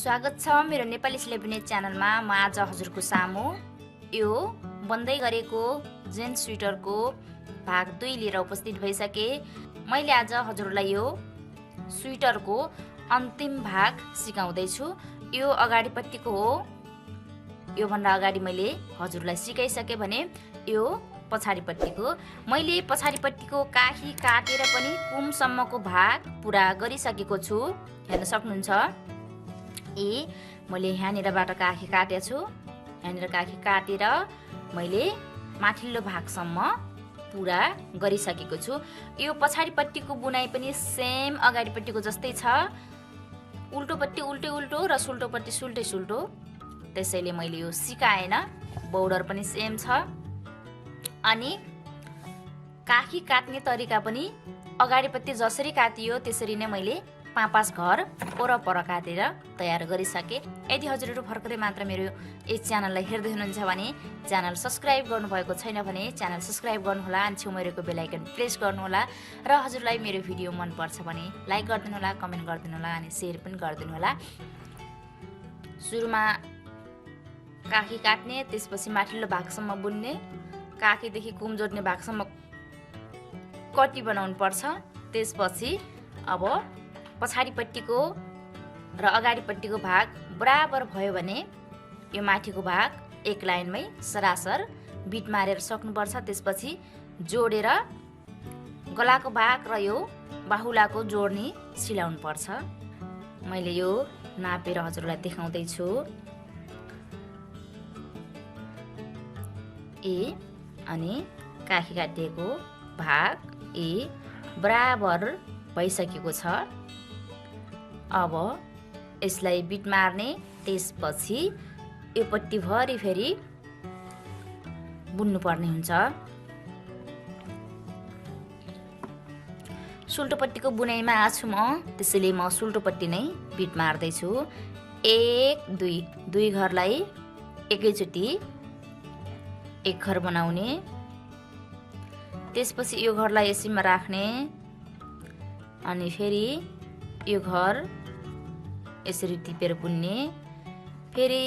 स्वागत छ मेरो नेपाली सिलाइ च्यानलमा। म आज हजुरको सामु यो बन्दै गरेको जेन्स स्वेटरको भाग 2 लिएर उपस्थित भइसके। मैले आज हजुरलाई यो स्वेटरको अन्तिम भाग सिकाउँदै छु। यो अगाडिपट्टिको हो। यो भन्दा अगाडि मैले हजुरलाई सिकाइसके भने यो पछाडिपट्टिको। मैले पछाडिपट्टिको काखी काटेर पनि कुमसम्मको भाग पुरा गरिसकेको छु। हेर्न सक्नुहुन्छ। मैले यहाँनिरबाट काखी काटेको छु। यहाँनिर काखी काटेर मैले माथिल्लो भागसम्म पुरा गरिसकेको छु। यो पछाडिपट्टिको बुनाइ पनि सेम अगाडिपट्टिको जस्तै छ। उल्टोपट्टि उल्टो उल्टो र सुल्टोपट्टि सुल्टै सुल्टो। त्यसैले मैले यो सिकाएन। बोर्डर पनि सेम छ। अनि काखी काट्ने तरिका पनि अगाडिपट्टि जसरी काटियो त्यसरी नै मैले 5 घर वरपर काटेर तयार गरिसके। यदि हजुरहरू भर्खरै मात्र मेरो यस च्यानललाई हेर्दै हुनुहुन्छ भने च्यानल सब्स्क्राइब गर्नुभएको छैन भने च्यानल सब्स्क्राइब गर्नुहोला। अनि छेउमा रहेको बेल आइकन प्रेस गर्नुहोला। र हजुरलाई मेरो भिडियो मन पर्छ भने लाइक गरिदिनुहोला, कमेन्ट गरिदिनुहोला अनि शेयर पनि गरिदिनुहोला। सुरुमा काखी काट्ने, त्यसपछि माथिल्लो भागसम्म बुन्ने, काखीदेखि कुम जोड्ने भागसम्म कटी बनाउनु पर्छ। त्यसपछि अब पछाडिपट्टिको र अगाडिपट्टिको भाग बराबर भयो भने यो माथिको भाग एक लाइनमै सरासर बिट मारेर सक्नुपर्छ। त्यसपछि जोडेर गलाको भाग र यो बाहुलाको जोड्नी सिलाउनु पर्छ। मैले यो नापेर हजुरलाई देखाउँदै छु। अनि काखी काटिएको भाग बराबर भइसकेको छ। अब यसलाई बिट मार्ने, त्यसपछि यो पट्टि भरि फेरि बुन्नु पर्ने हुन्छ। सुल्टोपट्टिको बुनाइमा आछु म, त्यसैले म सुल्टोपट्टि नै बिट मार्दै छु। 1 2 घरलाई एकैचोटि एक घर बनाउने। त्यसपछि यो घरलाई यसैमा राख्ने अनि फेरि यो घर यसरी टिपेर बुन्ने। फेरि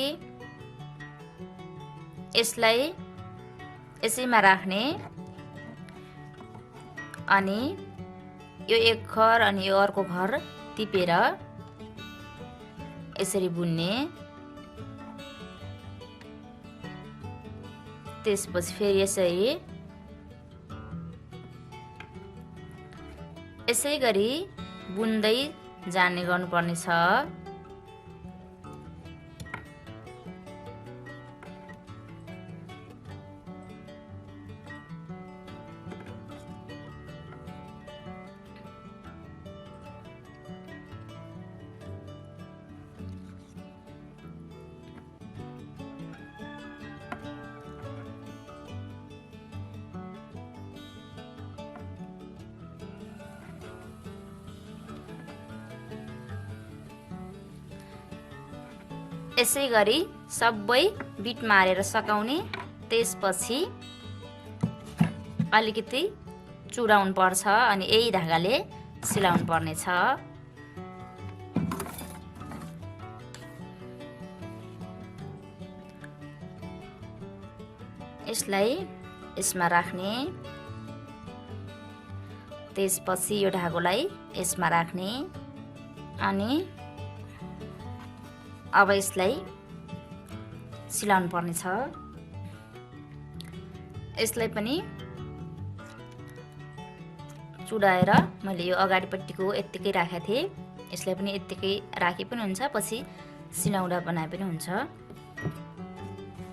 यसलाई यसैमा राख्ने अनि यो एक घर अनि यो अर्को घर टिपेर यसरी बुन्ने। त्यसपछि फेरि यसै गरी बुन्दै जाने गर्नुपर्ने छ। यसै गरी सबै बिट मारेर सकाउने। त्यसपछि अलिकति चुडाउनु पर्छ अनि यही धागाले सिलाउनु पर्ने छ। यसलाई यसमा राख्ने, त्यसपछि यो धागोलाई यसमा राख्ने अनि अब यसलाई सिलाउनु पर्ने छ। यसलाई पनि चुडाएर मैले यो अगाडिपट्टिको यत्तिकै राखेको थिएँ। यसलाई पनि यत्तिकै राखे पनि हुन्छ, पछि सिलाउँदा बनाए पनि हुन्छ।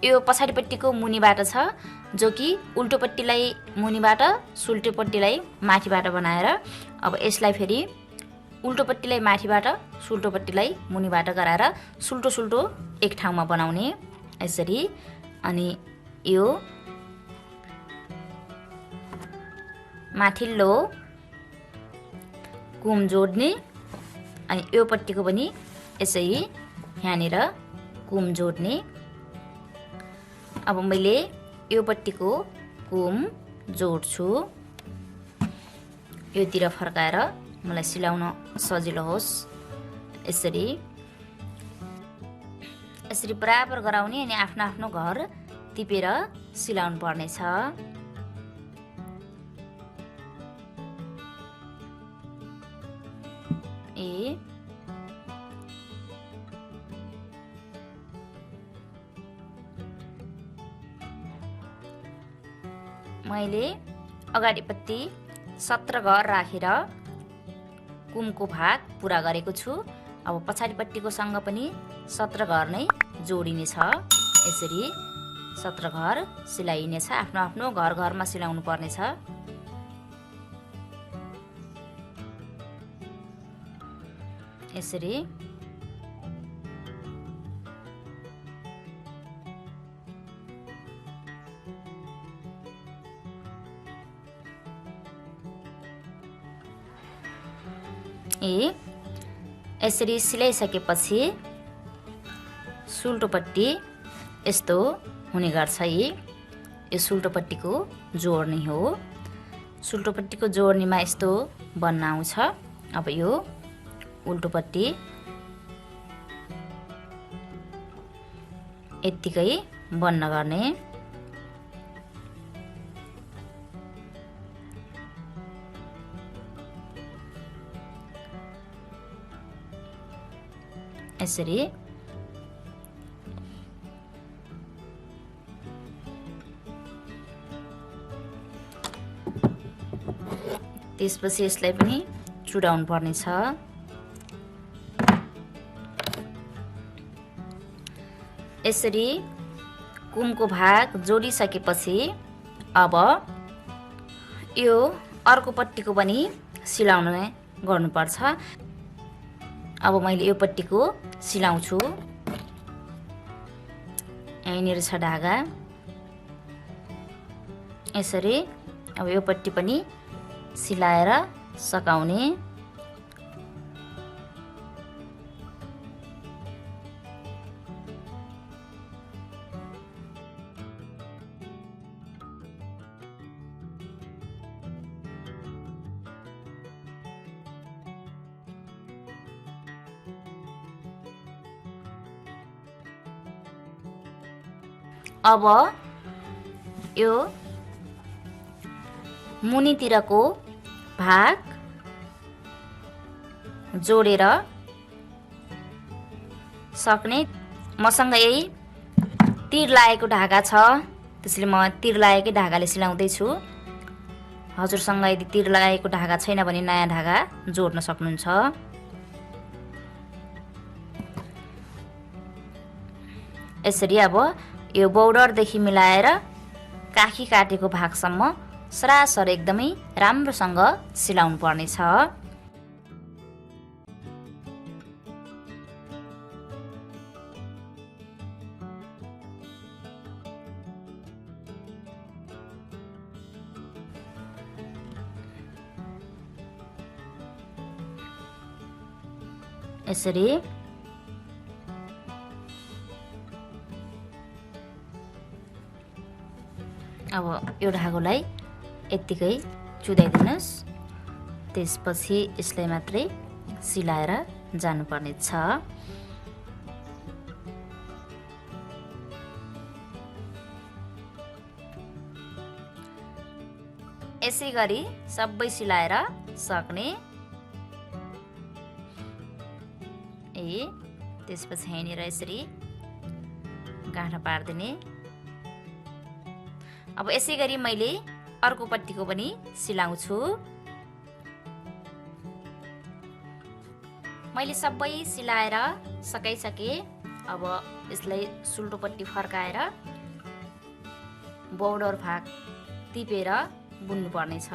यो पछाडिपट्टिको मुनिबाट छ, जो कि उल्टोपट्टिलाई मुनिबाट सुल्टोपट्टिलाई माथिबाट बनाएर अब यसलाई फेरि उल्टोपट्टिलाई माथिबाट सुल्टोपट्टिलाई मुनिबाट गराएर सुल्टो सुल्टो एक ठाउँमा बनाउने यसरी। अनि यो माथिल्लो कुम जोड्ने अनि यो पट्टिको पनि यसै यहाँनिर कुम जोड्ने। अब मैले यो पट्टिको कुम जोड्छु। योतिर फर्काएर मलाई सिलाउन सजिलो होस् यसरी। यसरी बराबर गराउने अनि आफ्नो आफ्नो घर टिपेर सिलाउनु पर्नेछ। मैले अगाडिपट्टि 17 घर राखेर कुमको भाग पुरा गरेको छु। अब पछाडिपट्टिको सँग पनि 17 घर नै जोडिनेछ। यसरी 17 घर सिलाइनेछ। आफ्नो आफ्नो घर घरमा सिलाउनु पर्नेछ। यसरी यसरी सिलाइसकेपछि सुल्टोपट्टि यस्तो हुने गर्छ। यो सुल्टोपट्टिको जोड्नी हो। सुल्टोपट्टिको जोड्नीमा यस्तो बन्न आउँछ। अब यो उल्टोपट्टि यत्तिकै बन्न गर्ने। यसरी त्यसपछि यसलाई पनि चुडाउनु पर्नेछ। यसरी कुमको भाग जोडिसकेपछि अब यो अर्कोपट्टिको पनि सिलाउने गर्नुपर्छ। अब मैले यो पट्टिको सिलाउँछु। यहीँनिर छ धागा। यसरी अब यो पट्टि पनि सिलाएर सकाउने। अब यो मुनितिरको भाग जोडेर सक्ने। मसँग यही तीर लागेको धागा छ, त्यसले म तीर लागेकै धागाले सिलाउँदै छु। हजुरसँग यदि तीर लागेको धागा छैन भने नयाँ धागा जोड्न सक्नुहुन्छ। यसरी अब यो बोर्डरदेखि मिलाएर काखी काटेको भागसम्म सरासर एकदमै राम्रोसँग सिलाउनु पर्नेछ। यसरी अब यो धागोलाई यत्तिकै चुदाइदिनुहोस्। त्यसपछि यसलाई मात्रै सिलाएर जानुपर्ने छ। यसै गरी सबै सिलाएर सक्ने। त्यसपछि यहाँनिर यसरी गाँठा पारिदिने। अब यसै गरी मैले अर्कोपट्टिको पनि सिलाउँछु। मैले सबै सिलाएर सकाइसके। अब यसलाई सुल्टोपट्टि फर्काएर बोर्डर भाग टिपेर बुन्नु पर्नेछ।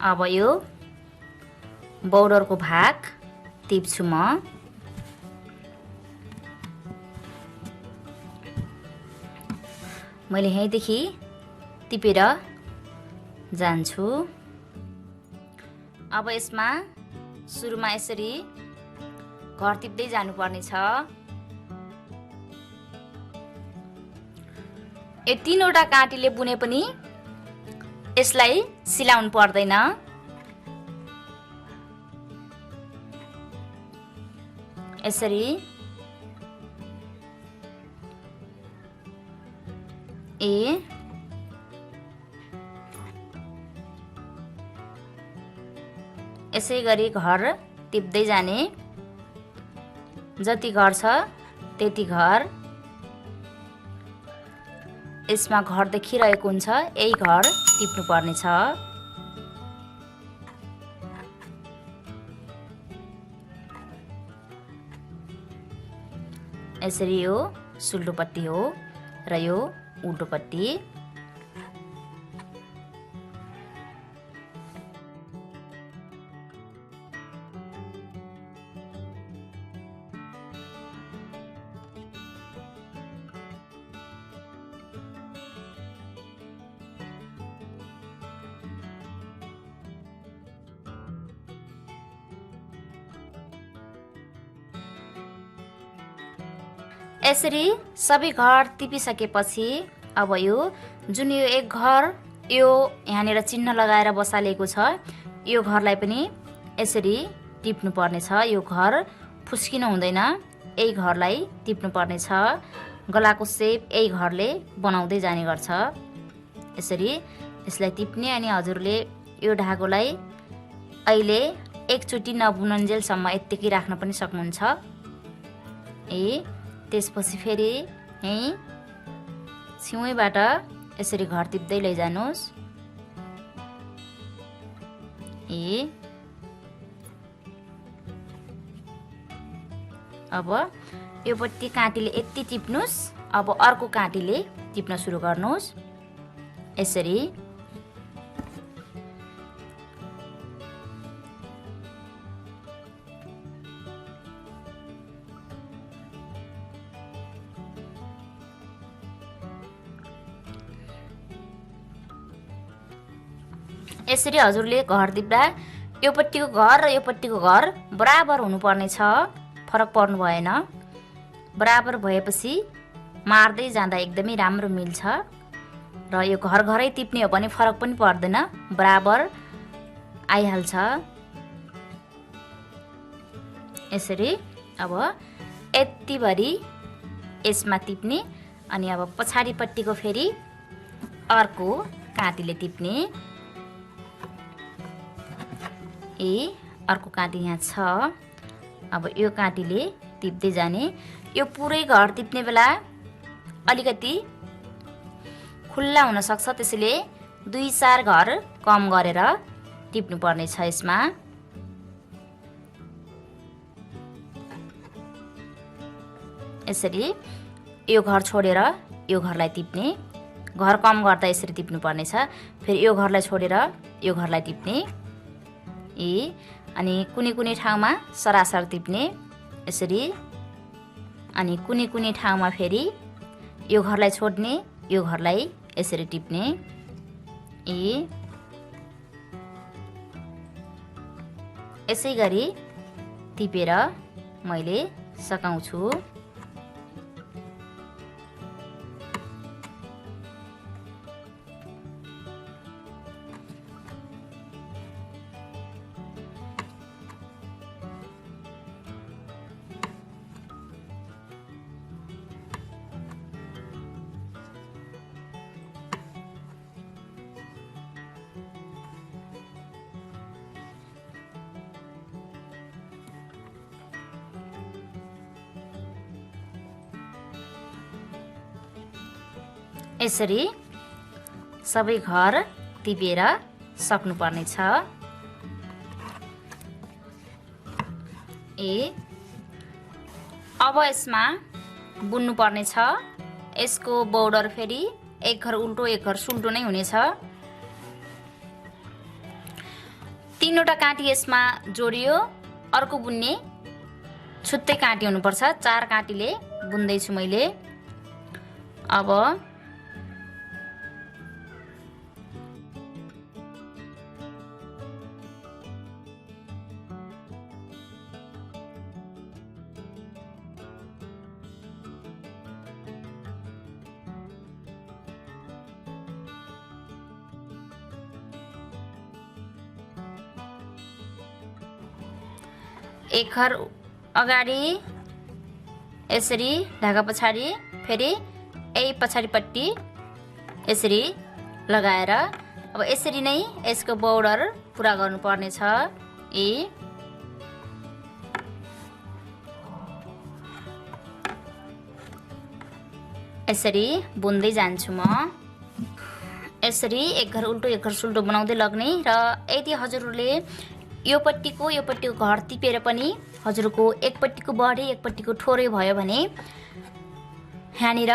अब यो बोर्डरको भाग टिप्छु म। मैले यहीँदेखि टिपेर जान्छु। अब यसमा सुरुमा यसरी घर टिप्दै जानुपर्ने छ। यो 3वटा काँटीले बुने पनि यसलाई सिलाउनु पर्दैन। यसरी यसै गरी घर टिप्दै जाने, जति घर छ त्यति घर यसमा घर देखिरहेको हुन्छ, यही घर टिप्नु पर्नेछ। यसरी यो सुल्टोपट्टि हो र यो उल्टोपट्टि। यसरी सबै घर टिपिसकेपछि अब यो जुन यो एक घर यो यहाँनिर चिन्ह लगाएर बसालेको छ, यो घरलाई पनि यसरी टिप्नु पर्नेछ। यो घर फुस्किनु हुँदैन, यही घरलाई टिप्नु पर्नेछ। गलाको सेप यही घरले बनाउँदै जाने गर्छ। यसरी यसलाई टिप्ने अनि हजुरले यो धागोलाई अहिले एकचोटि नबुनन्जेलसम्म यत्तिकै राख्न पनि सक्नुहुन्छ। त्यसपछि फेरि यहीँ छेउबाट यसरी घर टिप्दै लैजानुहोस्। अब यो पट्टि काँटीले यति टिप्नुहोस्, अब अर्को काँटीले टिप्न सुरु गर्नुहोस्। यसरी यसरी हजुरले घर टिप्दा यो पट्टिको घर र यो पट्टिको घर बराबर हुनुपर्ने छ, फरक पर्नु भएन। बराबर भएपछि मार्दै जाँदा एकदमै राम्रो मिल्छ र यो घर घरै टिप्ने हो भने फरक पनि पर्दैन, बराबर आइहाल्छ। यसरी अब यतिभरि यसमा टिप्ने अनि अब पछाडिपट्टिको फेरि अर्को काँटीले टिप्ने। अर्को काँटी यहाँ छ, अब यो काँटीले टिप्दै जाने। यो पुरै घर टिप्ने बेला अलिकति खुल्ला हुनसक्छ, त्यसैले 2-4 घर कम गरेर टिप्नु पर्ने छ यसमा। यसरी यो घर छोडेर यो घरलाई टिप्ने, घर कम गर्दा यसरी टिप्नु पर्ने छ। फेरि यो घरलाई छोडेर यो घरलाई टिप्ने। अनि कुनै कुनै ठाउँमा सरासर टिप्ने यसरी, अनि कुनै कुनै ठाउँमा फेरि यो घरलाई छोड्ने, यो घरलाई यसरी टिप्ने। यसै गरी टिपेर मैले सकाउँछु। यसरी सबै घर टिपेर सक्नुपर्ने छ। अब यसमा बुन्नु पर्ने छ। यसको बोर्डर फेरि एक घर उल्टो एक घर सुल्टो नै हुनेछ। 3वटा काँटी यसमा जोडियो, अर्को बुन्ने छुट्टै काँटी हुनुपर्छ। 4 काँटीले बुन्दैछु मैले। अब एक घर अगाडि यसरी ढाका पछाडि फेरि यही पछाडिपट्टि यसरी लगाएर अब यसरी नै यसको बोर्डर पुरा गर्नुपर्ने छ। यसरी बुन्दै जान्छु म। यसरी एक घर उल्टो एक घर सुल्टो बनाउँदै लग्ने र यदि हजुरहरूले यो पट्टिको घर टिपेर पनि हजुरको एकपट्टिको बढी एकपट्टिको थोरै भयो भने यहाँनिर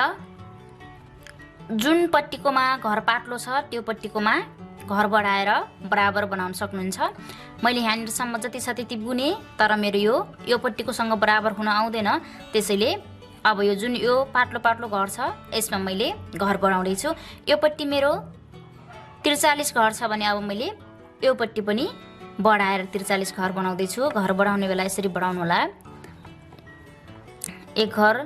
जुन पट्टिकोमा घर पातलो छ त्यो पट्टिकोमा घर बढाएर बराबर बनाउन सक्नुहुन्छ। मैले यहाँनिरसम्म जति छ त्यति बुने, तर मेरो यो पट्टिकोसँग बराबर हुन आउँदैन। त्यसैले अब यो जुन यो पातलो घर छ यसमा मैले घर बढाउँदै छु। यो पट्टि मेरो 43 घर छ भने अब मैले यो पट्टि पनि बढाएर 43 घर बनाउँदै छु। घर बढाउने बेला यसरी बढाउनु होला। एक घर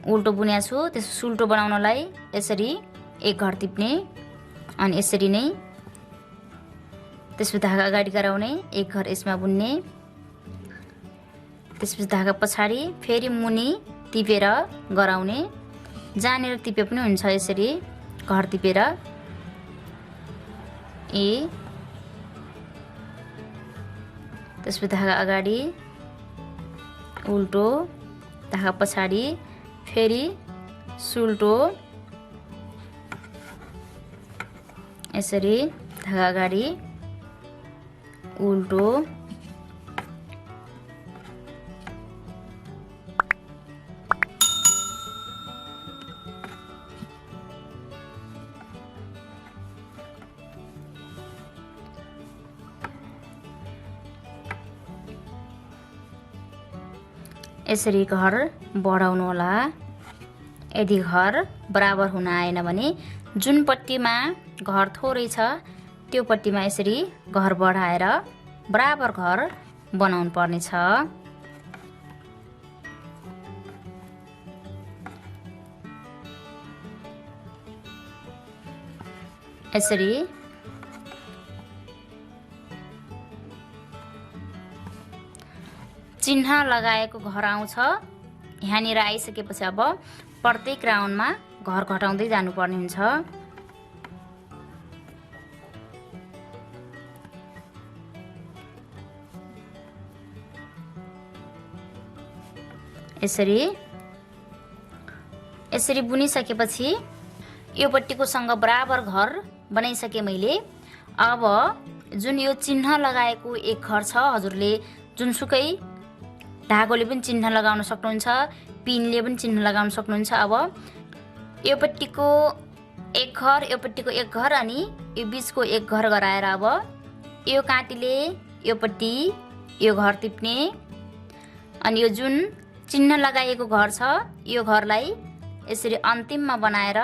उल्टो बुनेको छु, त्यसो सुल्टो बनाउनलाई यसरी एक घर टिप्ने अनि यसरी नै त्यसपछि धागा अगाडि गराउने, एक घर यसमा बुन्ने, त्यसपछि धागा पछाडि फेरि मुनि टिपेर गराउने। जहाँनिर टिपे पनि हुन्छ यसरी घर टिपेर त्यसपछि धागा अगाडि उल्टो, धागा पछाडि फेरि सुल्टो, यसरी धागा अगाडि उल्टो, यसरी घर बढाउनु होला। यदि घर बराबर हुन आएन भने जुन पट्टिमा घर थोरै छ त्यो पट्टिमा यसरी घर बढाएर बराबर घर बनाउनु पर्ने छ। यसरी चिन्ह लगाएको घर आउँछ। यहाँनिर आइसकेपछि अब प्रत्येक राउन्डमा घर घटाउँदै जानुपर्ने हुन्छ। यसरी बुनिसकेपछि यो पट्टिकोसँग बराबर घर बनाइसके मैले। अब जुन यो चिन्ह लगाएको एक घर छ, हजुरले जुनसुकै धागोले पनि चिन्ह लगाउन सक्नुहुन्छ, पिनले पनि चिन्ह लगाउन सक्नुहुन्छ। अब यो पट्टिको एक घर, यो पट्टिको एक घर अनि यो बीचको एक घर गराएर अब यो काँटीले यो पट्टि यो घर टिप्ने अनि यो जुन चिन्ह लगाइएको घर छ यो घरलाई यसरी अन्तिममा बनाएर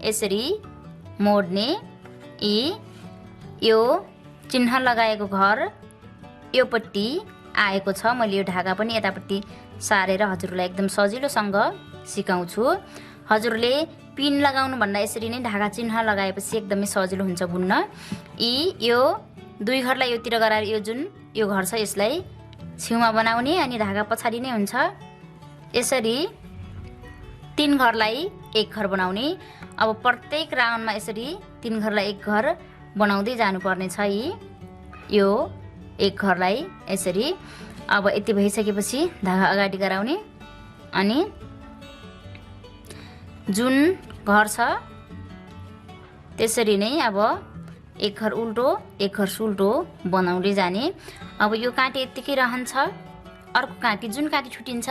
यसरी मोड्ने। यो चिन्ह लगाएको घर यो पट्टि आएको छ। मैले यो ढाका पनि यतापट्टि सारेर हजुरलाई एकदम सजिलोसँग सिकाउँछु। हजुरले पिन लगाउनु भन्दा यसरी नै ढाका चिन्ह लगाएपछि एकदमै सजिलो हुन्छ बुन्न। यो दुई घरलाई योतिर गराएर यो जुन यो घर छ यसलाई छेउमा बनाउने अनि ढाका पछाडि नै हुन्छ। यसरी 3 घरलाई एक घर बनाउने। अब प्रत्येक राउन्डमा यसरी 3 घरलाई एक घर बनाउँदै जानुपर्ने छ। यो एक घरलाई यसरी अब यति भइसकेपछि धागा अगाडि गराउने अनि जुन घर छ त्यसरी नै अब एक घर उल्टो एक घर सुल्टो बनाउँदै जाने। अब यो काँटी यतिकै रहन्छ। अर्को काँटी जुन काँटी छुटिन्छ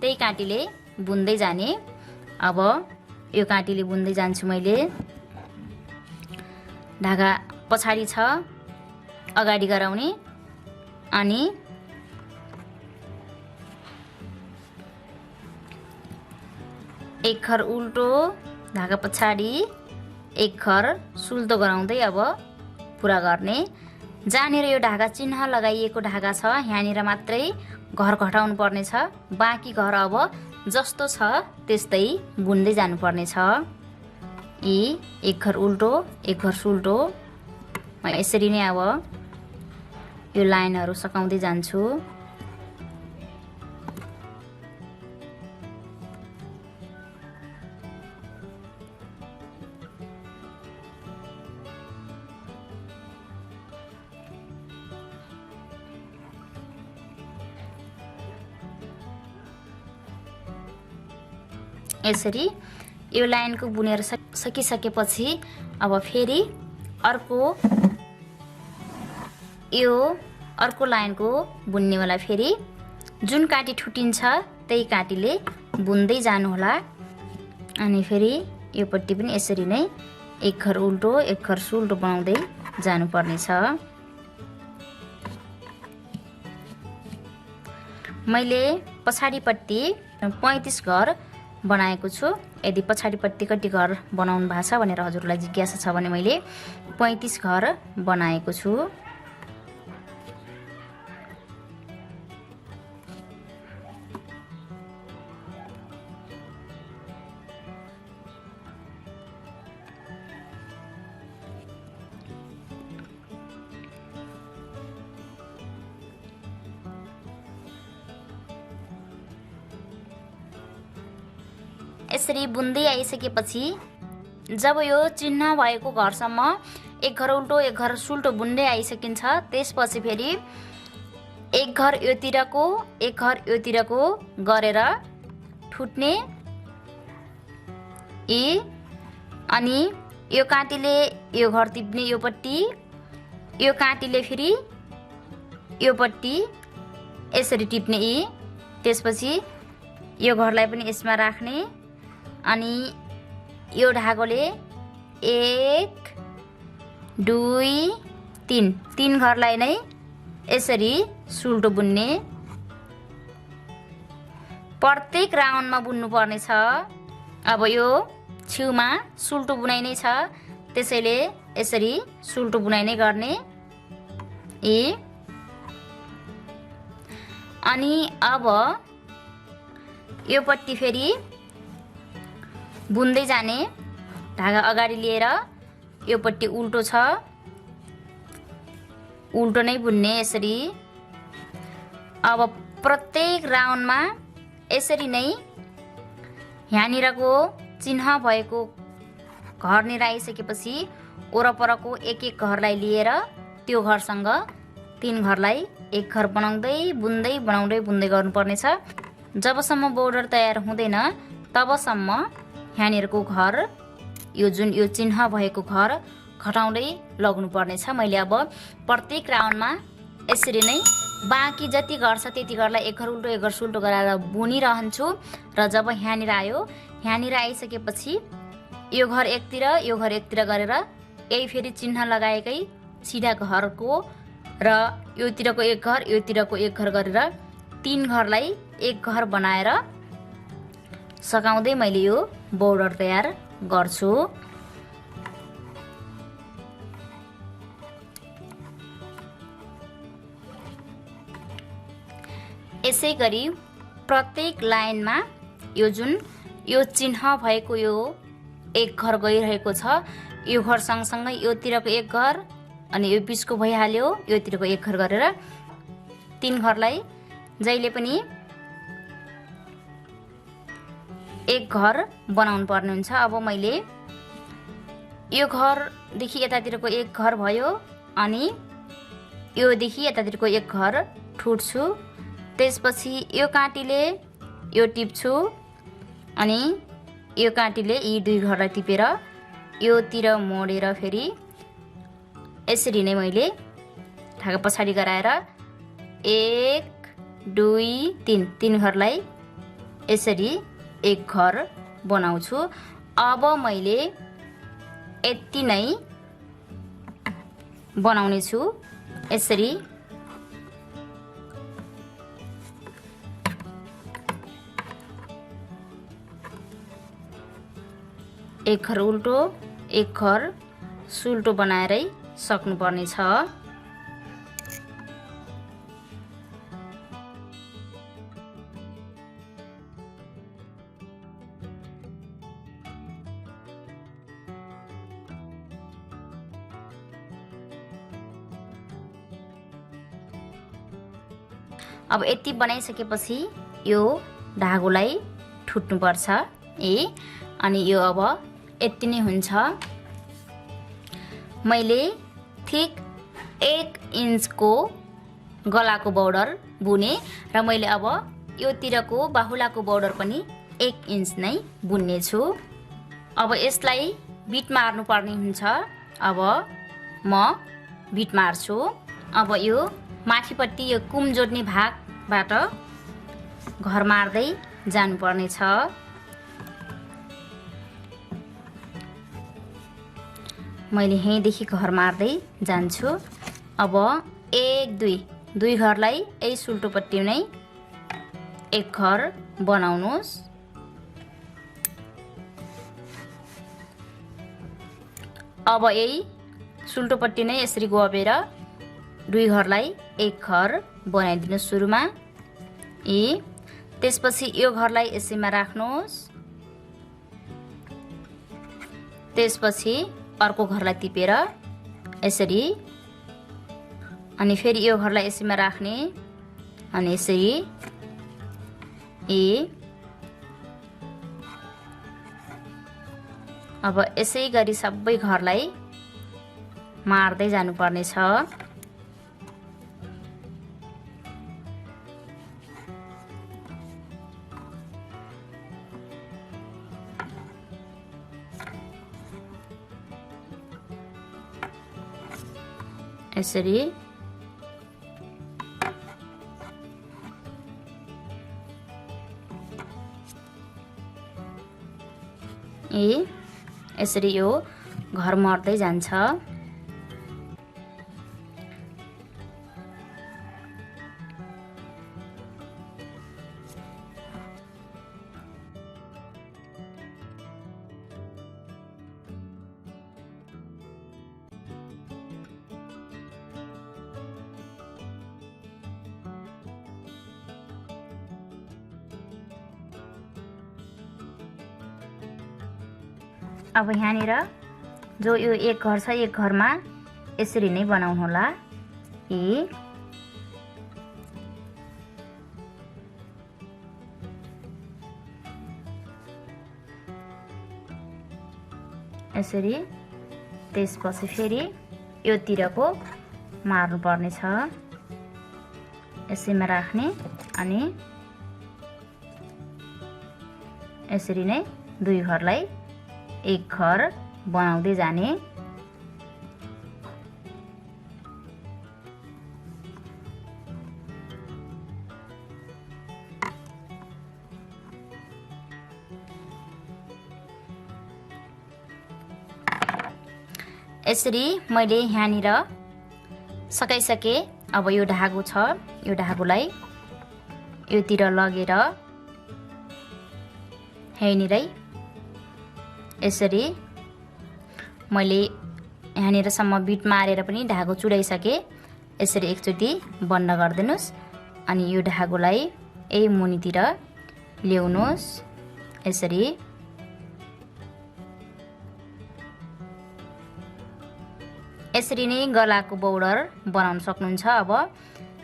त्यही काँटीले बुन्दै जाने। अब यो काँटीले बुन्दै जान्छु मैले। धागा पछाडि छ अगाडि गराउने अनि एक घर उल्टो धागा पछाडि एक घर सुल्टो गराउँदै अब पुरा गर्ने। जहाँनिर यो ढाका चिन्ह लगाइएको ढाका छ यहाँनिर मात्रै घर घटाउनु पर्ने छ। बाँकी घर अब जस्तो छ त्यस्तै बुन्दै जानुपर्ने छ। एक घर उल्टो एक घर सुल्टो यसरी नै अब यो लाइनहरु सकाउँदै जान्छु। यसरी यो लाइनको बुनेर सकिसकेपछि अब फेरि अर्को लाइनको बुन्नेवाला फेरि जुन काटी ठुटिन्छ त्यही काटीले बुन्दै जानु होला। अनि फेरि यो पट्टि पनि यसरी नै एक घर उल्टो एक घर सुल्टो बनाउँदै जानु पर्ने छ। मैले पछाडिपट्टि 35 घर बनाएको छु। यदि पछाडिपट्टि कति घर बनाउनु भएको छ भनेर हजुरलाई जिज्ञासा छ भने मैले 35 घर बनाएको छु। यसरी बुन्दै आइसकेपछि जब यो चिन्ह भएको घरसम्म एक घर उल्टो एक घर सुल्टो बुन्दै आइसकिन्छ, त्यसपछि फेरि एक घर योतिरको एक घर योतिरको गरेर ठुट्ने अनि यो काटीले यो घर टिप्ने यो पट्टि, यो काटीले फेरि यो पट्टि यसरी टिप्ने त्यसपछि यो घरलाई पनि यसमा राख्ने अनि यो धागोले 1 2 3 घरलाई नै यसरी सुल्टो बुन्ने। प्रत्येक राउन्डमा बुन्नु पर्ने छ। अब यो छेउमा सुल्टो बुनाइ नै छ, त्यसैले यसरी सुल्टो बुनाइ नै गर्ने। अनि अब यो पट्टि फेरि बुन्दै जाने। धागा अगाडि लिएर यो पट्टि उल्टो छ, उल्टो नै बुन्ने यसरी। अब प्रत्येक राउन्डमा यसरी नै यहाँनिरको चिन्ह भएको घरनिर आइसकेपछि वरपरको एक एक घरलाई लिएर त्यो घरसँग 3 घरलाई एक घर बनाउँदै बुन्दै बनाउँदै बुन्दै गर्नुपर्ने छ। जबसम्म बोर्डर तयार हुँदैन तबसम्म यहाँनिरको घर यो जुन यो चिन्ह भएको घर घटाउँदै लग्नु पर्ने छ। मैले अब प्रत्येक राउन्डमा यसरी नै बाँकी जति घर छ त्यति घरलाई एक घर उल्टो एक घर सुल्टो गराएर बुनिरहन्छु। र जब यहाँनिर आयो, यहाँनिर आइसकेपछि यो घर एकतिर यो घर एकतिर गरेर यही फेरि चिन्ह लगाएकै सिधा घरको र योतिरको एक घर योतिरको एक घर गरेर 3 घरलाई एक घर बनाएर सकाउँदै मैले यो बोर्डर तयार गर्छु। यसै गरी प्रत्येक लाइनमा यो जुन यो चिन्ह भएको यो एक घर गइरहेको छ, यो घर सँगसँगै योतिरको एक घर अनि यो बिचको भइहाल्यो, योतिरको एक घर गरेर 3 घरलाई जहिले पनि एक घर बनाउनु पर्ने हुन्छ। अब मैले यो घरदेखि यतातिरको एक घर भयो अनि योदेखि यतातिरको एक घर ठुट्छु। त्यसपछि यो काटीले यो टिप्छु अनि यो काटीले यी 2 घरलाई टिपेर योतिर मोडेर फेरि यसरी नै मैले धागा पछाडि गराएर 1 2 3 घरलाई यसरी एक घर बनाउँछु। अब मैले यति नै बनाउने छु। यसरी एक घर उल्टो एक घर सुल्टो बनाएरै सक्नुपर्ने छ। अब यति बनाइसकेपछि यो धागोलाई ठुट्नुपर्छ अनि यो अब यति नै हुन्छ। मैले ठिक 1 इन्चको गलाको बोर्डर बुने र मैले अब योतिरको बाहुलाको बोर्डर पनि 1 इन्च नै बुन्ने छु। अब यसलाई बिट मार्नु पर्ने हुन्छ। अब म बिट मार्छु। अब यो माथिपट्टि यो कुम जोड्ने भागबाट घर मार्दै जानुपर्ने छ। मैले यहीँदेखि घर मार्दै जान्छु। अब 1 2 घरलाई यही सुल्टोपट्टि नै एक घर बनाउनुस्। अब यही सुल्टोपट्टि नै यसरी गोबेर 2 घरलाई एक घर बनाइदिनु सुरुमा। त्यसपछि यो घरलाई यसैमा राख्नुहोस्। त्यसपछि अर्को घरलाई टिपेर यसरी अनि फेरि यो घरलाई यसैमा राख्ने अनि यसरी अब यसै गरी सबै घरलाई मार्दै जानुपर्ने छ। यसरी यसरी यो घर मर्दै जान्छ। अब यहाँनिर जो यो एक घर छ एक घरमा यसरी नै बनाउनु होला। यसरी त्यसपछि फेरि योतिरको मार्नु पर्ने छ। यसैमा राख्ने अनि यसरी नै 2 घरलाई एक घर बनाउँदै जाने। यसरी मैले यहाँनिर सकाइसके। अब यो धागो छ यो धागोलाई योतिर लगेर यहाँनिरै यसरी मैले यहाँनिरसम्म बिट मारेर पनि धागो चुडाइसके। यसरी एकचोटि बन्द गरिदिनुस् अनि यो धागोलाई यही मुनितिर ल्याउनुस्। यसरी यसरी नै गलाको बोर्डर बनाउन सक्नुहुन्छ। अब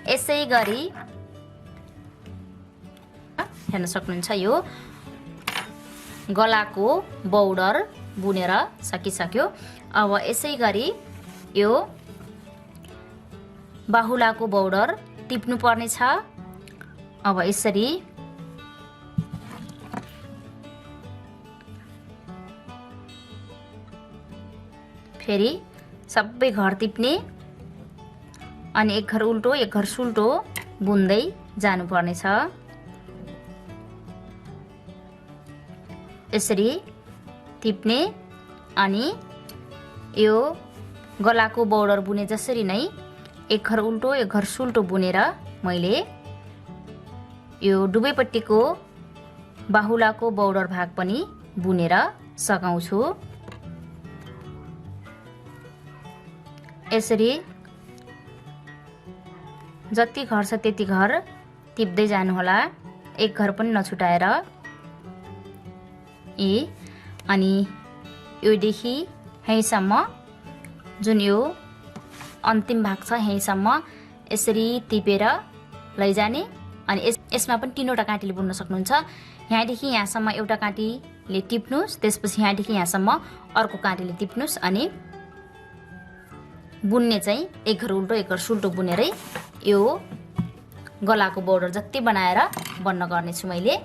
यसै गरी हेर्न सक्नुहुन्छ यो गलाको बोर्डर बुनेर सकिसक्यो। अब यसै गरी यो बाहुलाको बोर्डर टिप्नु पर्ने छ। अब यसरी फेरि सबै घर टिप्ने अनि एक घर उल्टो एक घर सुल्टो बुन्दै जानुपर्ने छ। यसरी टिप्ने अनि यो गलाको बोर्डर बुने जसरी नै एक घर उल्टो एक घर सुल्टो बुनेर मैले यो दुवैपट्टिको बाहुलाको बोर्डर भाग पनि बुनेर सकाउँछु। यसरी जति घर छ त्यति घर टिप्दै जानुहोला, एक घर पनि नछुटाएर। अनि योदेखि यहीँसम्म जुन यो अन्तिम भाग छ यहीँसम्म यसरी टिपेर लैजाने। अनि यसमा पनि 3वटा काँटीले बुन्न सक्नुहुन्छ। यहाँदेखि यहाँसम्म एउटा काँटीले टिप्नुस्, त्यसपछि यहाँदेखि यहाँसम्म अर्को काँटीले टिप्नुस् अनि बुन्ने चाहिँ एक घर उल्टो एक घर सुल्टो बुनेरै यो गलाको बोर्डर जति बनाएर बन्न गर्नेछु मैले।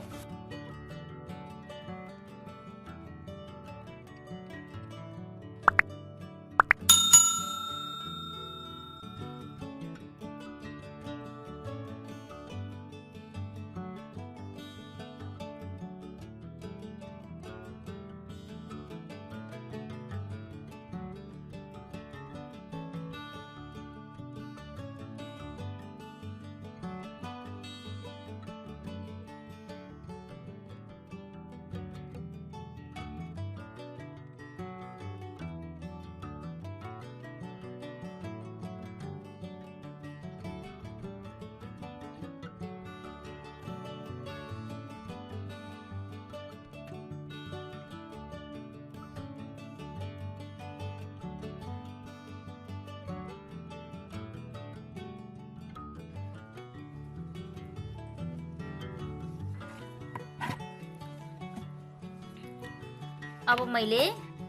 अब मैले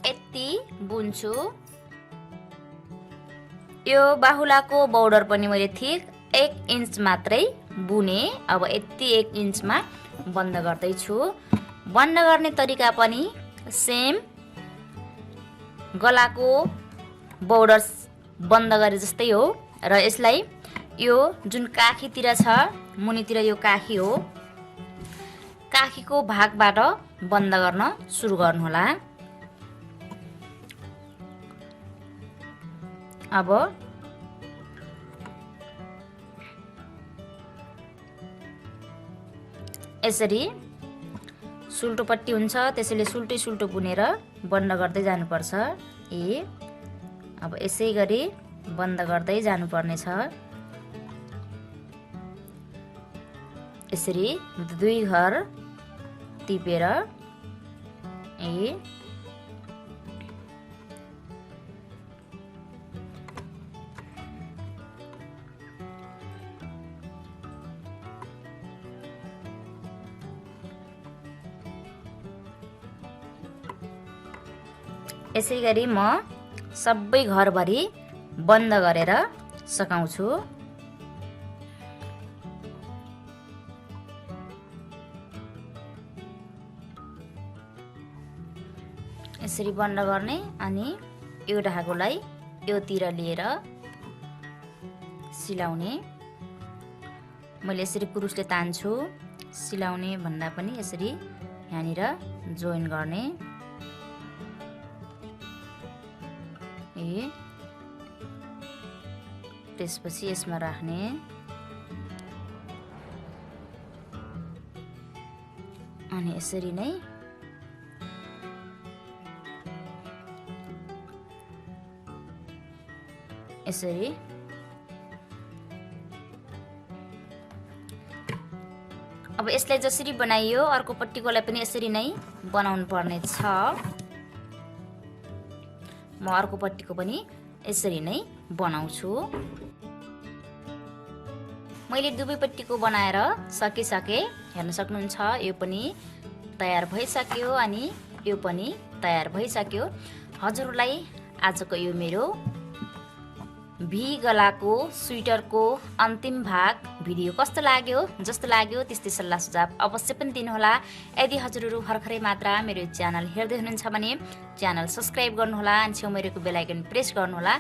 यति बुन्छु। यो बाहुलाको बोर्डर पनि मैले ठिक 1 इन्च मात्रै बुने। अब यति 1 इन्चमा बन्द गर्दैछु। बन्द गर्ने तरिका पनि सेम गलाको बोर्डर बन्द गरे जस्तै हो र यसलाई यो जुन काखीतिर छ, मुनितिर यो काखी हो, काखीको भागबाट बन्द गर्न सुरु गर्नुहोला। अब यसरी सुल्टो पट्टी हुन्छ, त्यसैले सुल्टै सुल्टो बुनेर बन्द गर्दै जानुपर्छ। अब यसै गरी बन्द गर्दै जानुपर्नेछ। यसरी 2 घर टिपेर यसै गरी म सबै घरभरि बन्द गरेर सकाउँछु। यसरी बन्द गर्ने अनि यो धागोलाई योतिर लिएर सिलाउने। मैले यसरी कुरुसले तान्छु। सिलाउने भन्दा पनि यसरी यहाँनिर जोइन गर्ने। त्यसपछि यसमा राख्ने। अनि यसरी नै यसरी अब यसलाई जसरी बनाइयो अर्को पट्टिकोलाई पनि यसरी नै बनाउनु पर्ने छ। म अर्को पट्टिको पनि यसरी नै बनाउँछु। मैले दुवैपट्टिको बनाएर सकिसके, हेर्न सक्नुहुन्छ। यो पनि तयार भइसक्यो अनि यो पनि तयार भइसक्यो। हजुरलाई आजको यो मेरो भी गलाको स्वेटरको अन्तिम भाग भिडियो कस्तो लाग्यो? जस्तो लाग्यो त्यस्तै सल्लाह सुझाव अवश्य पनि दिनुहोला। यदि हजुरहरू भर्खरै मात्र मेरो च्यानल हेर्दै हुनुहुन्छ भने च्यानल सब्स्क्राइब गर्नुहोला अनि छेउमा रहेको बेल आइकन प्रेस गर्नुहोला।